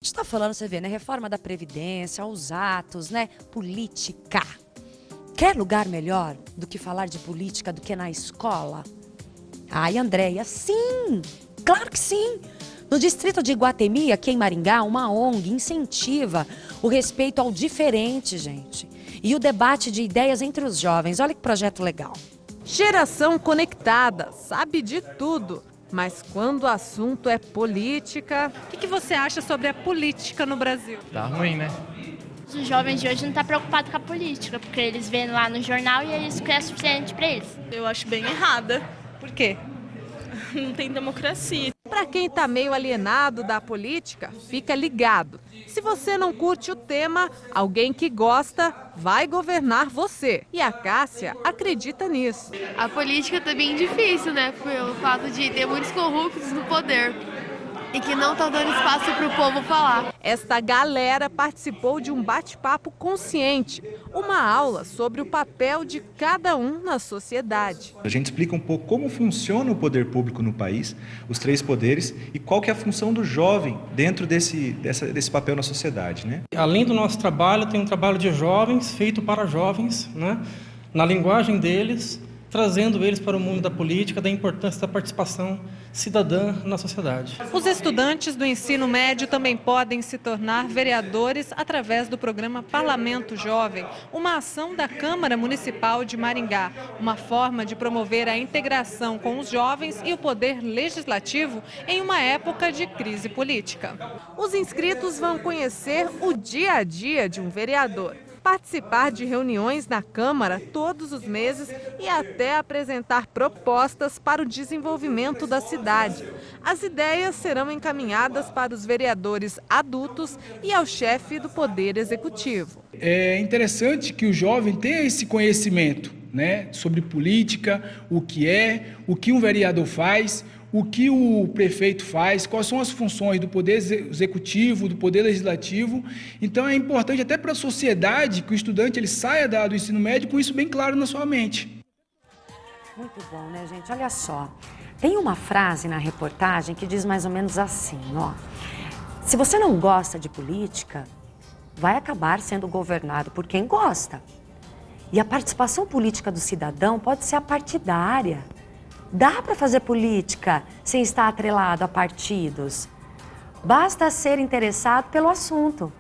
gente está falando, você vê, né? Reforma da Previdência, os atos, né? Política. Quer lugar melhor do que falar de política do que na escola? Ai, Andréia, sim! Claro que sim! No distrito de Iguatemi, aqui em Maringá, uma ONG incentiva o respeito ao diferente, gente. E o debate de ideias entre os jovens. Olha que projeto legal. Geração conectada, sabe de tudo. Mas quando o assunto é política... O que você acha sobre a política no Brasil? Tá ruim, né? Os jovens de hoje não estão preocupados com a política, porque eles veem lá no jornal e isso que é suficiente para eles. Eu acho bem errada. Por quê? Não tem democracia. Para quem está meio alienado da política, fica ligado. Se você não curte o tema, alguém que gosta vai governar você. E a Cássia acredita nisso. A política tá bem difícil, né? Pelo fato de ter muitos corruptos no poder e que não estão dando espaço para o povo falar. Esta galera participou de um bate-papo consciente, uma aula sobre o papel de cada um na sociedade. A gente explica um pouco como funciona o poder público no país, os três poderes, e qual que é a função do jovem dentro desse papel na sociedade, né? Além do nosso trabalho, tem um trabalho de jovens, feito para jovens, né? Na linguagem deles, trazendo eles para o mundo da política, da importância da participação cidadã na sociedade. Os estudantes do ensino médio também podem se tornar vereadores através do programa Parlamento Jovem, uma ação da Câmara Municipal de Maringá, uma forma de promover a integração com os jovens e o poder legislativo em uma época de crise política. Os inscritos vão conhecer o dia a dia de um vereador, participar de reuniões na Câmara todos os meses e até apresentar propostas para o desenvolvimento da cidade. As ideias serão encaminhadas para os vereadores adultos e ao chefe do Poder Executivo. É interessante que o jovem tenha esse conhecimento, né, sobre política, o que um vereador faz, o que o prefeito faz, quais são as funções do Poder Executivo, do Poder Legislativo. Então é importante até para a sociedade que o estudante ele saia do ensino médio com isso bem claro na sua mente. Muito bom, né, gente? Olha só, tem uma frase na reportagem que diz mais ou menos assim, ó. Se você não gosta de política, vai acabar sendo governado por quem gosta. E a participação política do cidadão pode ser a partidária. Dá para fazer política sem estar atrelado a partidos. Basta ser interessado pelo assunto.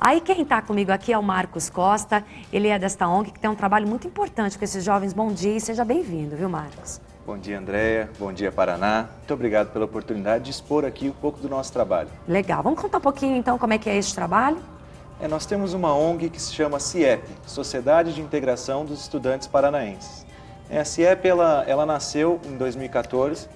Aí quem está comigo aqui é o Marcos Costa, ele é desta ONG que tem um trabalho muito importante com esses jovens. Bom dia e seja bem-vindo, viu, Marcos? Bom dia, Andréia. Bom dia, Paraná. Muito obrigado pela oportunidade de expor aqui um pouco do nosso trabalho. Legal. Vamos contar um pouquinho, então, como é que é esse trabalho? Nós temos uma ONG que se chama CIEP, Sociedade de Integração dos Estudantes Paranaenses. A CIEP, ela nasceu em 2014,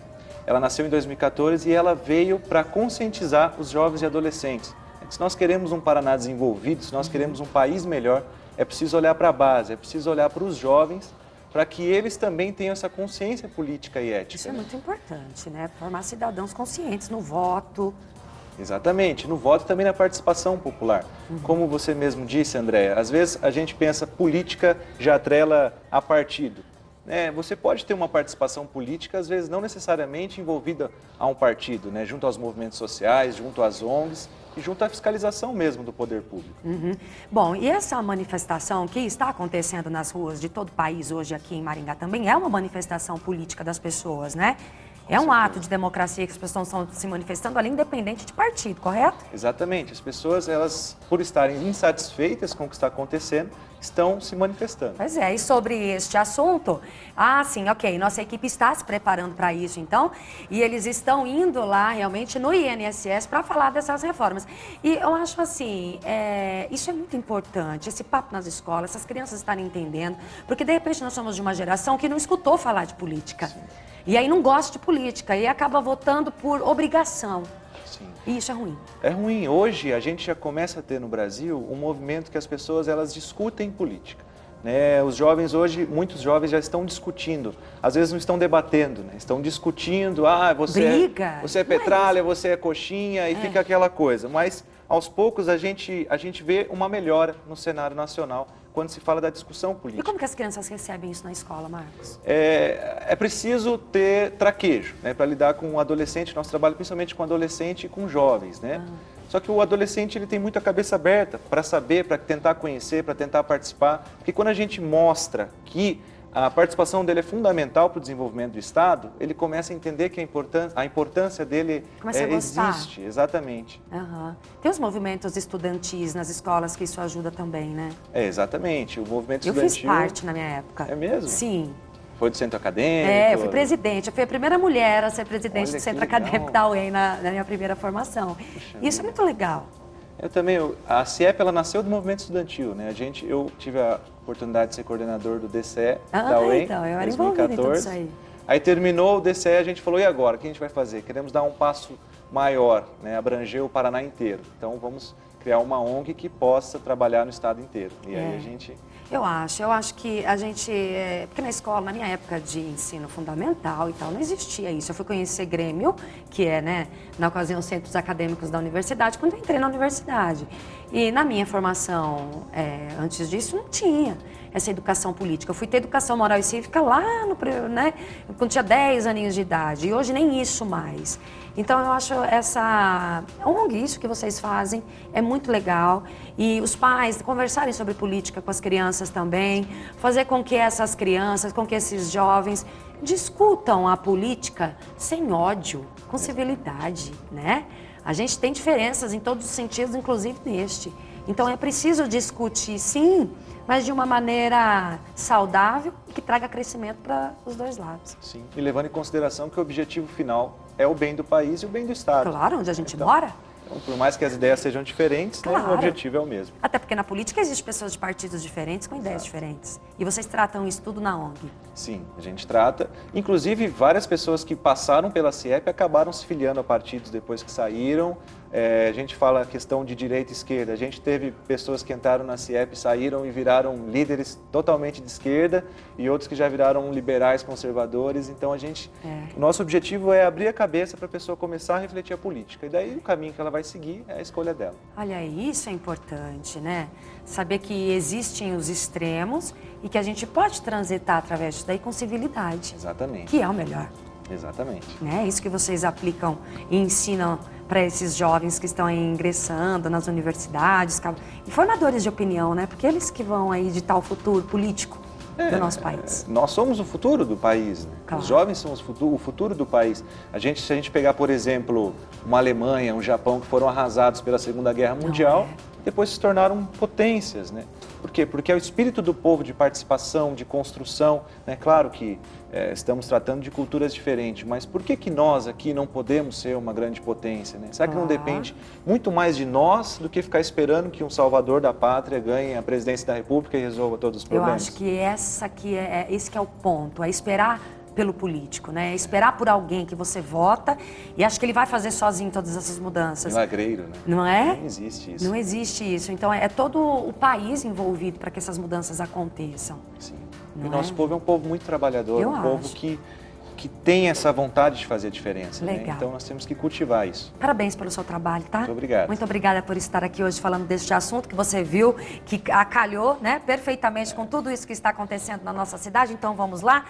e ela veio para conscientizar os jovens e adolescentes. Se nós queremos um Paraná desenvolvido, se nós queremos um país melhor, é preciso olhar para a base, é preciso olhar para os jovens, para que eles também tenham essa consciência política e ética. Isso é muito importante, né? Formar cidadãos conscientes no voto. Exatamente, no voto e também na participação popular. Como você mesmo disse, Andréia, às vezes a gente pensa política já atrela a partido. Você pode ter uma participação política, às vezes não necessariamente envolvida a um partido, né? Junto aos movimentos sociais, junto às ONGs e junto à fiscalização mesmo do poder público. Bom, e essa manifestação que está acontecendo nas ruas de todo o país hoje aqui em Maringá também é uma manifestação política das pessoas, né? É um ato de democracia que as pessoas estão se manifestando ali, independente de partido, correto? Exatamente. As pessoas, elas, por estarem insatisfeitas com o que está acontecendo, estão se manifestando. Pois é, e sobre este assunto, sim, ok, nossa equipe está se preparando para isso, então, e eles estão indo lá, realmente, no INSS para falar dessas reformas. E eu acho assim, isso é muito importante, esse papo nas escolas, essas crianças estarem entendendo, porque, de repente, nós somos de uma geração que não escutou falar de política. Sim. E aí não gosta de política e acaba votando por obrigação. Sim. E isso é ruim. É ruim. Hoje a gente já começa a ter no Brasil um movimento que as pessoas elas discutem política. Os jovens hoje, muitos jovens já estão discutindo, às vezes não estão debatendo, né? Estão discutindo, você é petralha, você é coxinha e fica aquela coisa. Mas aos poucos a gente vê uma melhora no cenário nacional quando se fala da discussão política. E como que as crianças recebem isso na escola, Marcos? É preciso ter traquejo, né, para lidar com o adolescente. Nosso trabalho principalmente com adolescente e com jovens, né? Só que o adolescente ele tem muito a cabeça aberta para saber, para tentar conhecer, para tentar participar. Porque quando a gente mostra que a participação dele é fundamental para o desenvolvimento do Estado, ele começa a entender que a importância dele existe. Exatamente. Uhum. Tem os movimentos estudantis nas escolas que isso ajuda também, né? Exatamente. O movimento estudantil... Eu fiz estudantil... parte na minha época. É mesmo? Sim. Foi do centro acadêmico? Eu fui presidente. Eu fui a primeira mulher a ser presidente do centro acadêmico da UEM na minha primeira formação. Isso é muito legal. Eu também, a CIEP, ela nasceu do movimento estudantil, né? Eu tive a oportunidade de ser coordenador do DCE da UEM, então, eu era 2014. envolvida em tudo isso aí. Aí terminou o DCE, a gente falou, e agora? O que a gente vai fazer? Queremos dar um passo maior, né? Abranger o Paraná inteiro. Então vamos criar uma ONG que possa trabalhar no estado inteiro. E aí a gente... Eu acho que a gente, porque na escola, na minha época de ensino fundamental e tal, não existia isso. Eu fui conhecer Grêmio, que é, né, na ocasião, centros acadêmicos da universidade, quando eu entrei na universidade. E na minha formação, antes disso, não tinha essa educação política. Eu fui ter educação moral e cívica lá, quando tinha 10 aninhos de idade, e hoje nem isso mais. Então, eu acho essa ONG, isso que vocês fazem, é muito legal. E os pais conversarem sobre política com as crianças também, fazer com que essas crianças, com que esses jovens discutam a política sem ódio, com civilidade, né? A gente tem diferenças em todos os sentidos, inclusive neste. Então, é preciso discutir, sim, mas de uma maneira saudável e que traga crescimento para os dois lados. Sim, e levando em consideração que o objetivo final é o bem do país e o bem do Estado. Claro, onde a gente mora. Então, por mais que as ideias sejam diferentes, claro, né, o objetivo é o mesmo. Até porque na política existem pessoas de partidos diferentes com ideias diferentes. E vocês tratam isso tudo na ONG? Sim, a gente trata. Inclusive, várias pessoas que passaram pela CIEP acabaram se filiando a partidos depois que saíram. A gente fala a questão de direita e esquerda. A gente teve pessoas que entraram na CIEP, saíram e viraram líderes totalmente de esquerda e outros que já viraram liberais conservadores. Então, o nosso objetivo é abrir a cabeça para a pessoa começar a refletir a política. E daí o caminho que ela vai seguir é a escolha dela. Olha, isso é importante, né? Saber que existem os extremos e que a gente pode transitar através disso daí com civilidade. Exatamente. Que é o melhor. Exatamente. É isso que vocês aplicam e ensinam para esses jovens que estão aí ingressando nas universidades, e formadores de opinião, né? Porque eles que vão aí ditar o futuro político do nosso país. Nós somos o futuro do país, né? Claro. Os jovens são o futuro do país. Se a gente pegar, por exemplo, uma Alemanha, um Japão, que foram arrasados pela Segunda Guerra Mundial, depois se tornaram potências, né? Por quê? Porque é o espírito do povo de participação, de construção, né? Claro que estamos tratando de culturas diferentes, mas por que nós aqui não podemos ser uma grande potência, né? Será que não depende muito mais de nós do que ficar esperando que um salvador da pátria ganhe a presidência da República e resolva todos os problemas? Eu acho que esse que é o ponto, é esperar pelo político, né? É esperar por alguém que você vota e acha que ele vai fazer sozinho todas essas mudanças. Milagreiro, né? Não é? Não existe isso. Não existe isso. Então, é todo o país envolvido para que essas mudanças aconteçam. Sim. E o nosso povo é um povo muito trabalhador, povo que tem essa vontade de fazer a diferença. Legal. Né? Então, nós temos que cultivar isso. Parabéns pelo seu trabalho, tá? Muito obrigado. Muito obrigada por estar aqui hoje falando deste assunto que você viu, que acalhou, né, perfeitamente com tudo isso que está acontecendo na nossa cidade. Então, vamos lá.